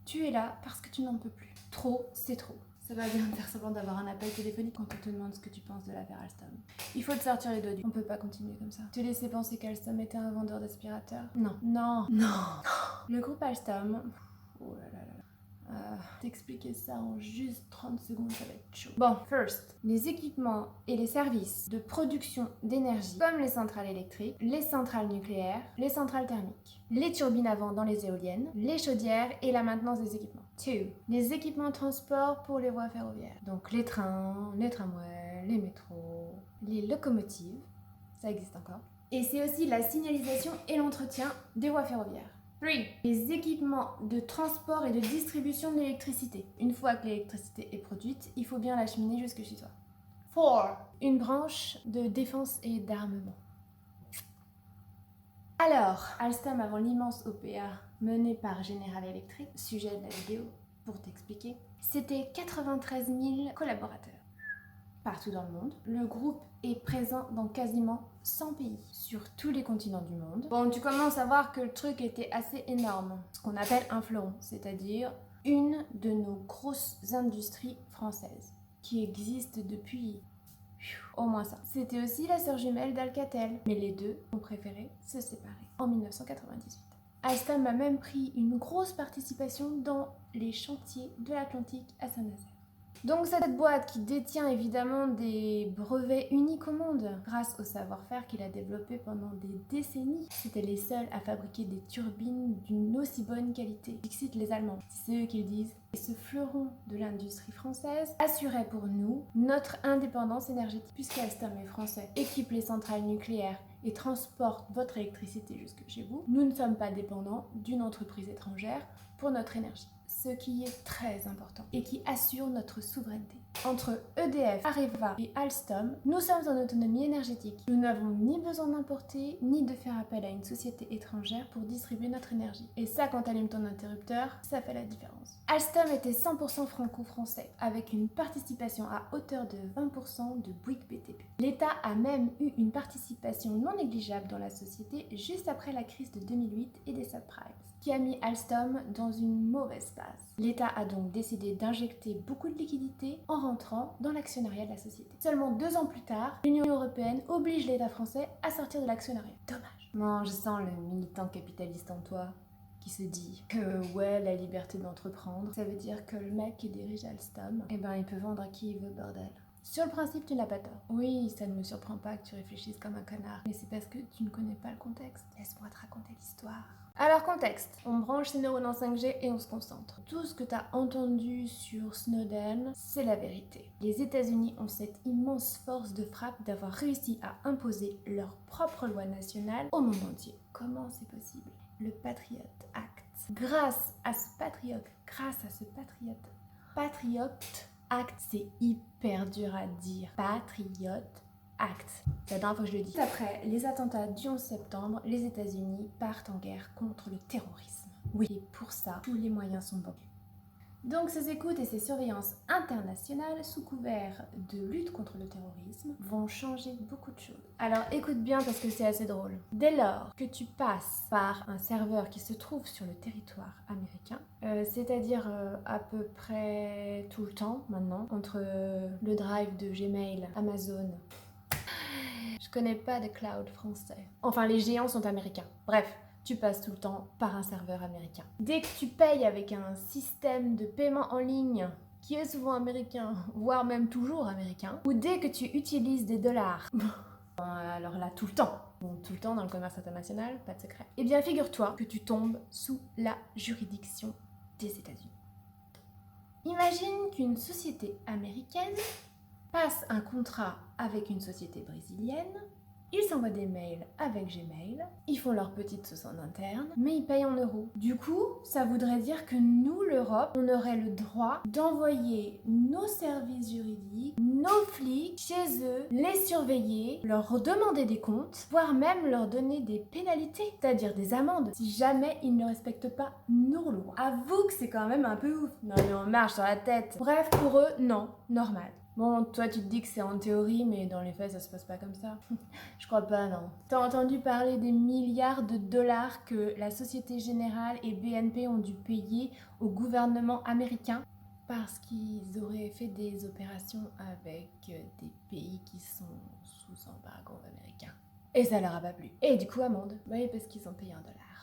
Tu es là parce que tu n'en peux plus. Trop, c'est trop. Ça va bien faire semblant d'avoir un appel téléphonique quand on te demande ce que tu penses de l'affaire Alstom. Il faut te sortir les doigts du... On peut pas continuer comme ça. Te laisser penser qu'Alstom était un vendeur d'aspirateurs? Non. Non. Non. Le groupe Alstom... Oh là là là. T'expliquer ça en juste 30 secondes, ça va être chaud. Bon, first, les équipements et les services de production d'énergie, comme les centrales électriques, les centrales nucléaires, les centrales thermiques, les turbines à vent dans les éoliennes, les chaudières et la maintenance des équipements. 2. Les équipements de transport pour les voies ferroviaires. Donc les trains, les tramways, les métros, les locomotives, ça existe encore. Et c'est aussi la signalisation et l'entretien des voies ferroviaires. 3. Les équipements de transport et de distribution de l'électricité. Une fois que l'électricité est produite, il faut bien l'acheminer jusque chez toi. 4. Une branche de défense et d'armement. Alors, Alstom avant l'immense OPA menée par General Electric, sujet de la vidéo pour t'expliquer, c'était 93 000 collaborateurs. Partout dans le monde. Le groupe est présent dans quasiment 100 pays, sur tous les continents du monde. Bon, tu commences à voir que le truc était assez énorme, ce qu'on appelle un fleuron, c'est-à-dire une de nos grosses industries françaises, qui existe depuis au moins ça. C'était aussi la sœur jumelle d'Alcatel, mais les deux ont préféré se séparer en 1998. Alstom a même pris une grosse participation dans les chantiers de l'Atlantique à Saint-Nazaire. Donc cette boîte qui détient évidemment des brevets uniques au monde grâce au savoir-faire qu'il a développé pendant des décennies. C'était les seuls à fabriquer des turbines d'une aussi bonne qualité. Dixit les Allemands, c'est eux qui le disent. Et ce fleuron de l'industrie française assurait pour nous notre indépendance énergétique. Puisqu'Alstom est français, équipe les centrales nucléaires et transporte votre électricité jusque chez vous, nous ne sommes pas dépendants d'une entreprise étrangère pour notre énergie. Ce qui est très important et qui assure notre souveraineté. Entre EDF, Areva et Alstom, nous sommes en autonomie énergétique. Nous n'avons ni besoin d'importer, ni de faire appel à une société étrangère pour distribuer notre énergie. Et ça, quand tu allumes ton interrupteur, ça fait la différence. Alstom était 100% franco-français, avec une participation à hauteur de 20% de Bouygues BTP. L'État a même eu une participation non négligeable dans la société juste après la crise de 2008 et des subprimes, qui a mis Alstom dans une mauvaise passe. L'État a donc décidé d'injecter beaucoup de liquidités en rentrant dans l'actionnariat de la société. Seulement 2 ans plus tard, l'Union européenne oblige l'État français à sortir de l'actionnariat. Dommage. Non, je sens le militant capitaliste en toi qui se dit que ouais, la liberté d'entreprendre, ça veut dire que le mec qui dirige Alstom, eh ben il peut vendre à qui il veut, bordel. Sur le principe, tu n'as pas tort. Oui, ça ne me surprend pas que tu réfléchisses comme un connard, mais c'est parce que tu ne connais pas le contexte. Laisse-moi te raconter l'histoire. Alors contexte, on branche ses neurones en 5G et on se concentre. Tout ce que tu as entendu sur Snowden, c'est la vérité. Les États-Unis ont cette immense force de frappe d'avoir réussi à imposer leur propre loi nationale au monde entier. Comment c'est possible? Le Patriot Act. Grâce à ce Patriot Act, c'est hyper dur à dire. Patriot Act. C'est la dernière fois que je le dis. Après les attentats du 11 septembre, les États-Unis partent en guerre contre le terrorisme. Oui, et pour ça, tous les moyens sont bons. Donc ces écoutes et ces surveillances internationales sous couvert de lutte contre le terrorisme vont changer beaucoup de choses. Alors écoute bien parce que c'est assez drôle. Dès lors que tu passes par un serveur qui se trouve sur le territoire américain, c'est-à-dire à peu près tout le temps maintenant, entre le drive de Gmail, Amazon... Je connais pas de cloud français. Enfin, les géants sont américains. Bref, tu passes tout le temps par un serveur américain. Dès que tu payes avec un système de paiement en ligne qui est souvent américain, voire même toujours américain, ou dès que tu utilises des dollars, alors là, tout le temps. Bon, tout le temps dans le commerce international, pas de secret. Eh bien, figure-toi que tu tombes sous la juridiction des États-Unis. Imagine qu'une société américaine passe un contrat avec une société brésilienne, ils s'envoient des mails avec Gmail, ils font leur petite sauce en interne, mais ils payent en euros. Du coup, ça voudrait dire que nous, l'Europe, on aurait le droit d'envoyer nos services juridiques, nos flics chez eux, les surveiller, leur demander des comptes, voire même leur donner des pénalités, c'est-à-dire des amendes, si jamais ils ne respectent pas nos lois. Avoue que c'est quand même un peu ouf. Non mais on marche sur la tête. Bref, pour eux, non, normal. Bon, toi tu te dis que c'est en théorie, mais dans les faits ça se passe pas comme ça. Je crois pas, non. T'as entendu parler des milliards de dollars que la Société Générale et BNP ont dû payer au gouvernement américain parce qu'ils auraient fait des opérations avec des pays qui sont sous embargo américain. Et ça leur a pas plu. Et du coup, amende. Oui, parce qu'ils ont payé $1.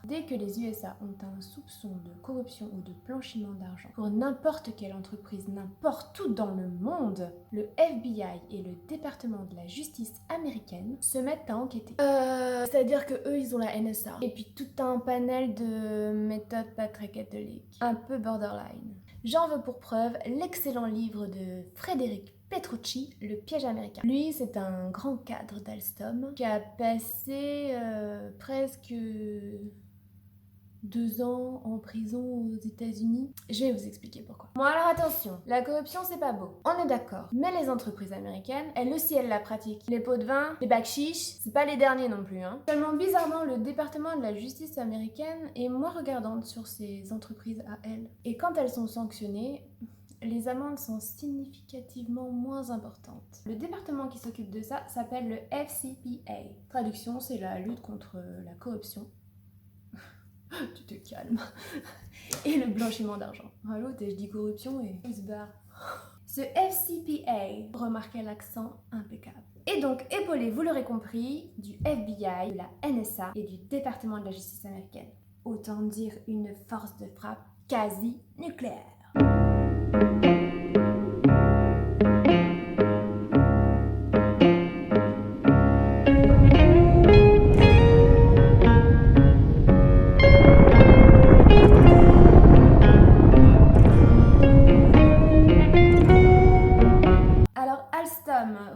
Dès que les USA ont un soupçon de corruption ou de blanchiment d'argent pour n'importe quelle entreprise, n'importe où dans le monde, le FBI et le département de la justice américaine se mettent à enquêter. C'est-à-dire que eux, ils ont la NSA. Et puis tout un panel de méthodes pas très catholiques. Un peu borderline. J'en veux pour preuve l'excellent livre de Frédéric Petrucci, Le piège américain. Lui, c'est un grand cadre d'Alstom qui a passé presque 2 ans en prison aux États-Unis. Je vais vous expliquer pourquoi. Bon alors attention, la corruption c'est pas beau, on est d'accord. Mais les entreprises américaines, elles aussi elles la pratiquent. Les pots de vin, les bacs chiches, c'est pas les derniers non plus hein. Seulement bizarrement, le département de la justice américaine est moins regardante sur ces entreprises à elles. Et quand elles sont sanctionnées, les amendes sont significativement moins importantes. Le département qui s'occupe de ça s'appelle le FCPA. Traduction, c'est la lutte contre la corruption. Tu te calmes. Et le blanchiment d'argent. Allô, je dis corruption et il se barre. Ce FCPA, remarquez l'accent impeccable. Et donc, épaulé, vous l'aurez compris, du FBI, de la NSA et du département de la justice américaine. Autant dire une force de frappe quasi nucléaire.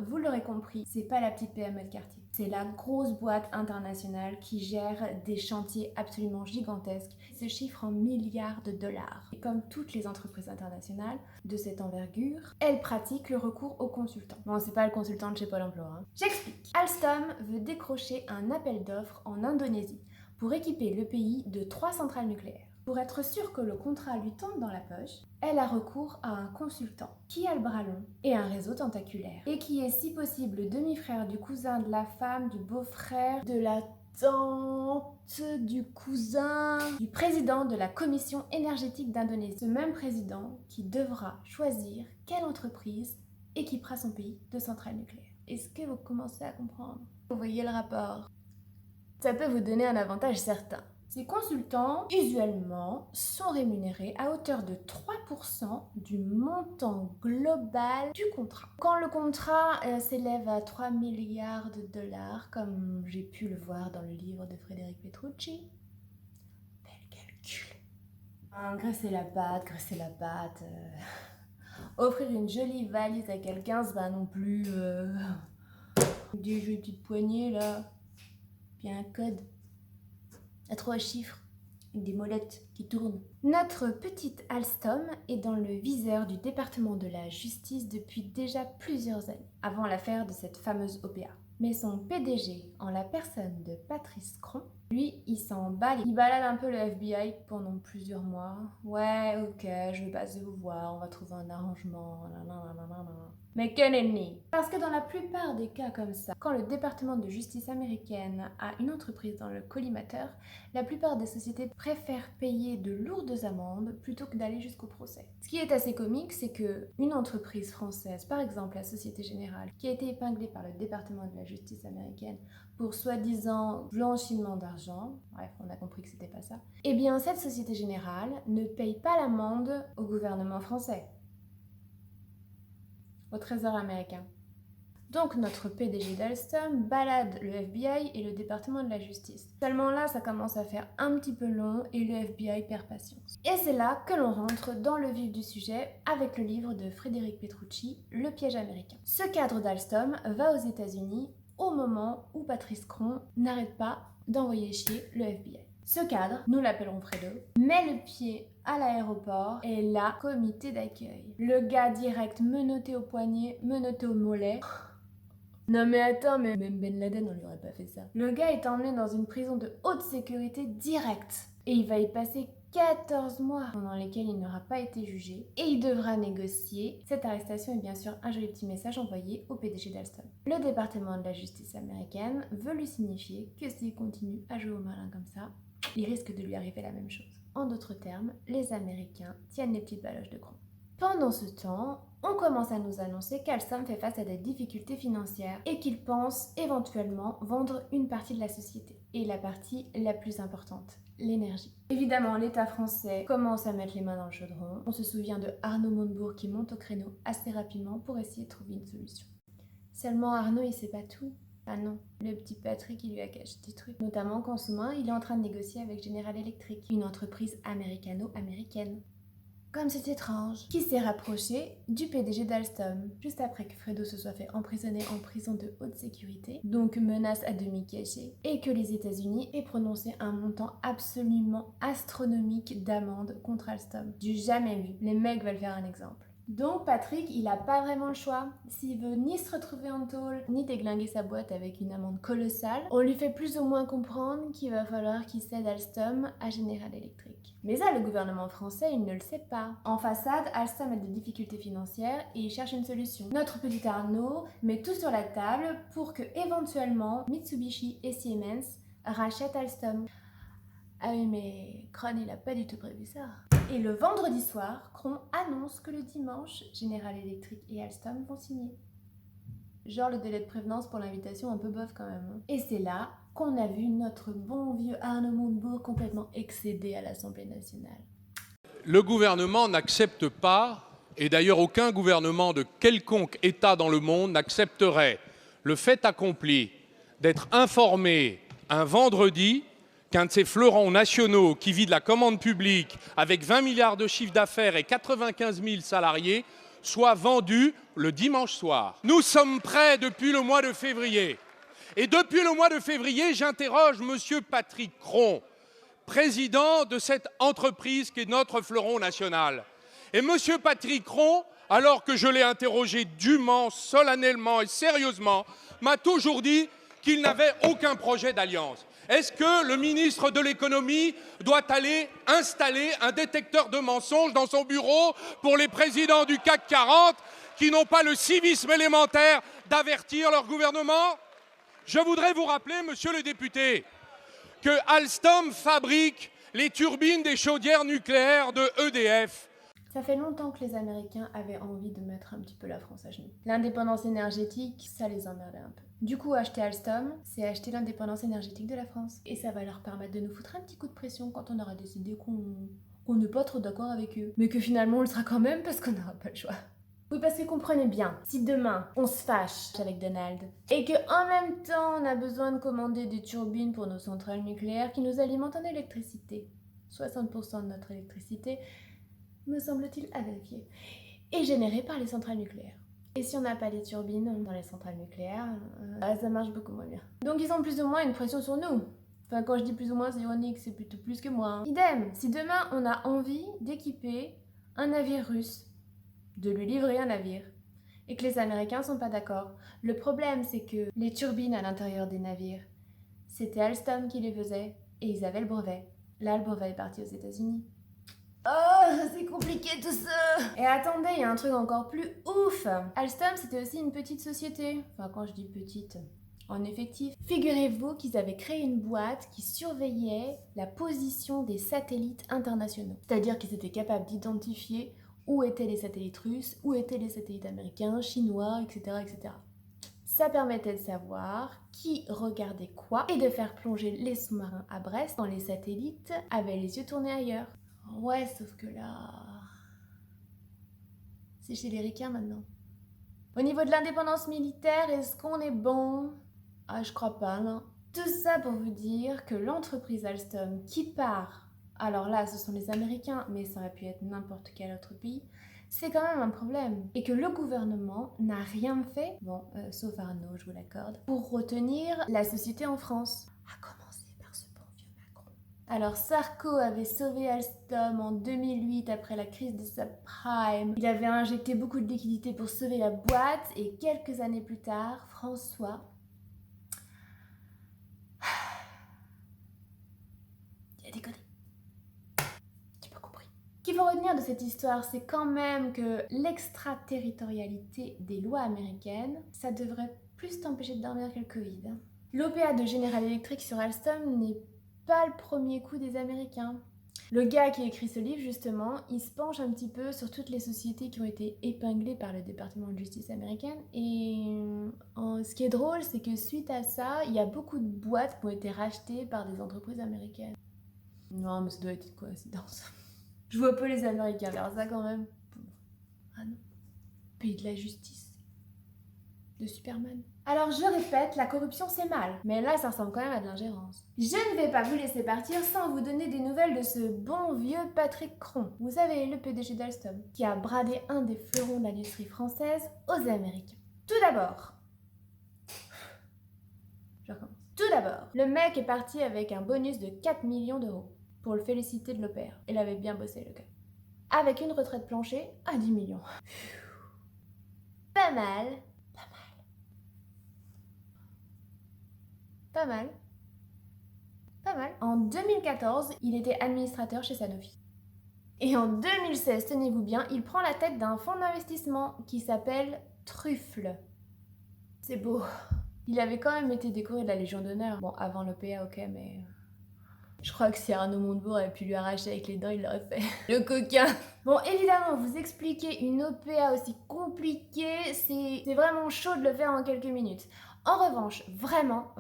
Vous l'aurez compris, c'est pas la petite PME de quartier. C'est la grosse boîte internationale qui gère des chantiers absolument gigantesques qui se chiffrent en milliards de dollars. Et comme toutes les entreprises internationales de cette envergure, elles pratiquent le recours aux consultants. Bon, c'est pas le consultant de chez Pôle emploi. Hein. J'explique. Alstom veut décrocher un appel d'offres en Indonésie pour équiper le pays de 3 centrales nucléaires. Pour être sûre que le contrat lui tombe dans la poche, elle a recours à un consultant qui a le bras long et un réseau tentaculaire et qui est si possible le demi-frère du cousin de la femme, du beau-frère, de la tante, du cousin, du président de la commission énergétique d'Indonésie. Ce même président qui devra choisir quelle entreprise équipera son pays de centrales nucléaires. Est-ce que vous commencez à comprendre? Vous voyez le rapport? Ça peut vous donner un avantage certain. Ces consultants, usuellement, sont rémunérés à hauteur de 3% du montant global du contrat. Quand le contrat s'élève à 3 milliards de dollars, comme j'ai pu le voir dans le livre de Frédéric Petrucci, fais le calcul. Graisser la patte, offrir une jolie valise à quelqu'un, c'est pas non plus des jolies poignées là, puis un code à 3 chiffres, des molettes qui tournent. Notre petite Alstom est dans le viseur du département de la justice depuis déjà plusieurs années, avant l'affaire de cette fameuse OPA. Mais son PDG, en la personne de Patrice Cron, lui, il s'en bat. Il balade un peu le FBI pendant plusieurs mois. Ouais, ok, je vais passer vous voir, on va trouver un arrangement. Mais que nenni! Parce que dans la plupart des cas comme ça, quand le département de justice américaine a une entreprise dans le collimateur, la plupart des sociétés préfèrent payer de lourdes amendes plutôt que d'aller jusqu'au procès. Ce qui est assez comique, c'est que une entreprise française, par exemple la Société Générale, qui a été épinglée par le département de la justice américaine pour soi-disant blanchiment d'argent, bref, on a compris que c'était pas ça, eh bien cette Société Générale ne paye pas l'amende au gouvernement français, au trésor américain. Donc notre PDG d'Alstom balade le FBI et le département de la justice. Seulement là, ça commence à faire un petit peu long et le FBI perd patience. Et c'est là que l'on rentre dans le vif du sujet avec le livre de Frédéric Petrucci, Le piège américain. Ce cadre d'Alstom va aux États-Unis au moment où Patrice Cron n'arrête pas d'envoyer chier le FBI. Ce cadre, nous l'appellerons Fredo, met le pied à l'aéroport et là, comité d'accueil. Le gars direct menotté au poignet, menotté au mollet. Non mais attends, mais même Ben Laden, on lui aurait pas fait ça. Le gars est emmené dans une prison de haute sécurité directe et il va y passer 14 mois pendant lesquels il n'aura pas été jugé et il devra négocier. Cette arrestation est bien sûr un joli petit message envoyé au PDG d'Alstom. Le département de la justice américaine veut lui signifier que s'il continue à jouer au malin comme ça, il risque de lui arriver la même chose. En d'autres termes, les Américains tiennent les petites baloches de cron. Pendant ce temps, on commence à nous annoncer qu'Alstom fait face à des difficultés financières et qu'il pense éventuellement vendre une partie de la société. Et la partie la plus importante, l'énergie. Évidemment, l'État français commence à mettre les mains dans le chaudron. On se souvient de Arnaud Montebourg qui monte au créneau assez rapidement pour essayer de trouver une solution. Seulement Arnaud, il sait pas tout. Ah non, le petit Patrick, il lui a caché des trucs. Notamment qu'en ce moment, il est en train de négocier avec General Electric, une entreprise américano-américaine. Comme c'est étrange, qui s'est rapproché du PDG d'Alstom, juste après que Fredo se soit fait emprisonner en prison de haute sécurité, donc menace à demi cachée, et que les États-Unis aient prononcé un montant absolument astronomique d'amende contre Alstom. Du jamais vu. Les mecs veulent faire un exemple. Donc Patrick, il a pas vraiment le choix. S'il veut ni se retrouver en tôle, ni déglinguer sa boîte avec une amende colossale, on lui fait plus ou moins comprendre qu'il va falloir qu'il cède Alstom à General Electric. Mais ça, le gouvernement français, il ne le sait pas. En façade, Alstom a des difficultés financières et il cherche une solution. Notre petit Arnaud met tout sur la table pour que, éventuellement, Mitsubishi et Siemens rachètent Alstom. Ah oui, mais Kron, il a pas du tout prévu ça. Et le vendredi soir, Kron annonce que le dimanche, General Electric et Alstom vont signer. Genre le délai de prévenance pour l'invitation un peu bof quand même. Et c'est là qu'on a vu notre bon vieux Arnaud Montebourg complètement excédé à l'Assemblée nationale. Le gouvernement n'accepte pas, et d'ailleurs aucun gouvernement de quelconque État dans le monde n'accepterait le fait accompli d'être informé un vendredi qu'un de ces fleurons nationaux qui vit de la commande publique avec 20 milliards de chiffre d'affaires et 95 000 salariés soit vendu le dimanche soir. Nous sommes prêts depuis le mois de février. Et depuis le mois de février, j'interroge M. Patrick Cron, président de cette entreprise qui est notre fleuron national. Et M. Patrick Cron, alors que je l'ai interrogé dûment, solennellement et sérieusement, m'a toujours dit qu'il n'avait aucun projet d'alliance. Est-ce que le ministre de l'économie doit aller installer un détecteur de mensonges dans son bureau pour les présidents du CAC 40 qui n'ont pas le civisme élémentaire d'avertir leur gouvernement? Je voudrais vous rappeler, monsieur le député, que Alstom fabrique les turbines des chaudières nucléaires de EDF. Ça fait longtemps que les Américains avaient envie de mettre un petit peu la France à genoux. L'indépendance énergétique, ça les emmerdait un peu. Du coup, acheter Alstom, c'est acheter l'indépendance énergétique de la France. Et ça va leur permettre de nous foutre un petit coup de pression quand on aura décidé qu'on n'est pas trop d'accord avec eux. Mais que finalement on le sera quand même parce qu'on n'aura pas le choix. Oui, parce que comprenez bien, si demain on se fâche avec Donald et qu'en même temps on a besoin de commander des turbines pour nos centrales nucléaires qui nous alimentent en électricité, 60% de notre électricité, me semble-t-il à vérifier, est générée par les centrales nucléaires. Et si on n'a pas les turbines dans les centrales nucléaires, ça marche beaucoup moins bien. Donc ils ont plus ou moins une pression sur nous. Enfin, quand je dis plus ou moins, c'est ironique, c'est plutôt plus que moi. Idem, si demain on a envie d'équiper un navire russe, de lui livrer un navire, et que les Américains sont pas d'accord. Le problème, c'est que les turbines à l'intérieur des navires, c'était Alstom qui les faisait, et ils avaient le brevet. Là, le brevet est parti aux États-Unis. Oh, c'est compliqué tout ça! Et attendez, il y a un truc encore plus ouf! Alstom, c'était aussi une petite société. Enfin, quand je dis petite, en effectif. Figurez-vous qu'ils avaient créé une boîte qui surveillait la position des satellites internationaux. C'est-à-dire qu'ils étaient capables d'identifier où étaient les satellites russes, où étaient les satellites américains, chinois, etc., etc. Ça permettait de savoir qui regardait quoi et de faire plonger les sous-marins à Brest quand les satellites avaient les yeux tournés ailleurs. Ouais, sauf que là... c'est chez les ricains maintenant. Au niveau de l'indépendance militaire, est-ce qu'on est bon? Ah, je crois pas, non. Tout ça pour vous dire que l'entreprise Alstom qui part... Alors là, ce sont les Américains, mais ça aurait pu être n'importe quel autre pays. C'est quand même un problème. Et que le gouvernement n'a rien fait, bon, sauf Arnaud, je vous l'accorde, pour retenir la société en France. À commencer par ce bon vieux Macron. Alors Sarko avait sauvé Alstom en 2008 après la crise de sa prime. Il avait injecté beaucoup de liquidités pour sauver la boîte et quelques années plus tard, François... il a déconné. faut retenir de cette histoire, c'est quand même que l'extraterritorialité des lois américaines, ça devrait plus t'empêcher de dormir que le Covid. L'OPA de General Electric sur Alstom n'est pas le premier coup des Américains. Le gars qui a écrit ce livre, justement, il se penche un petit peu sur toutes les sociétés qui ont été épinglées par le département de justice américaine. Et ce qui est drôle, c'est que suite à ça, il y a beaucoup de boîtes qui ont été rachetées par des entreprises américaines. Non, mais ça doit être une coïncidence. Je vois pas les Américains faire ça quand même. Ah non. Pays de la justice. De Superman. Alors je répète, la corruption c'est mal, mais là ça ressemble quand même à de l'ingérence. Je ne vais pas vous laisser partir sans vous donner des nouvelles de ce bon vieux Patrick Cron. Vous savez, le PDG d'Alstom, qui a bradé un des fleurons de l'industrie française aux Américains. Tout d'abord, je recommence. Tout d'abord, le mec est parti avec un bonus de 4 millions d'euros pour le féliciter de l'opéra. Il avait bien bossé le gars. Avec une retraite plancher à 10 millions. Pas mal. Pas mal. Pas mal. En 2014, il était administrateur chez Sanofi. Et en 2016, tenez-vous bien, il prend la tête d'un fonds d'investissement qui s'appelle Truffle. C'est beau. Il avait quand même été décoré de la Légion d'honneur. Bon, avant l'OPA, ok, mais... Je crois que si Arnaud Montebourg avait pu lui arracher avec les dents, il l'aurait fait. Le coquin. Bon, évidemment, vous expliquer une OPA aussi compliquée, c'est vraiment chaud de le faire en quelques minutes. En revanche, vraiment,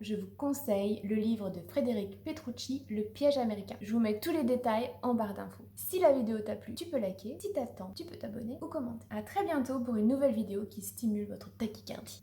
je vous conseille le livre de Frédéric Petrucci, Le piège américain. Je vous mets tous les détails en barre d'infos. Si la vidéo t'a plu, tu peux liker. Si t'attends, tu peux t'abonner ou commenter. A très bientôt pour une nouvelle vidéo qui stimule votre tachycardie.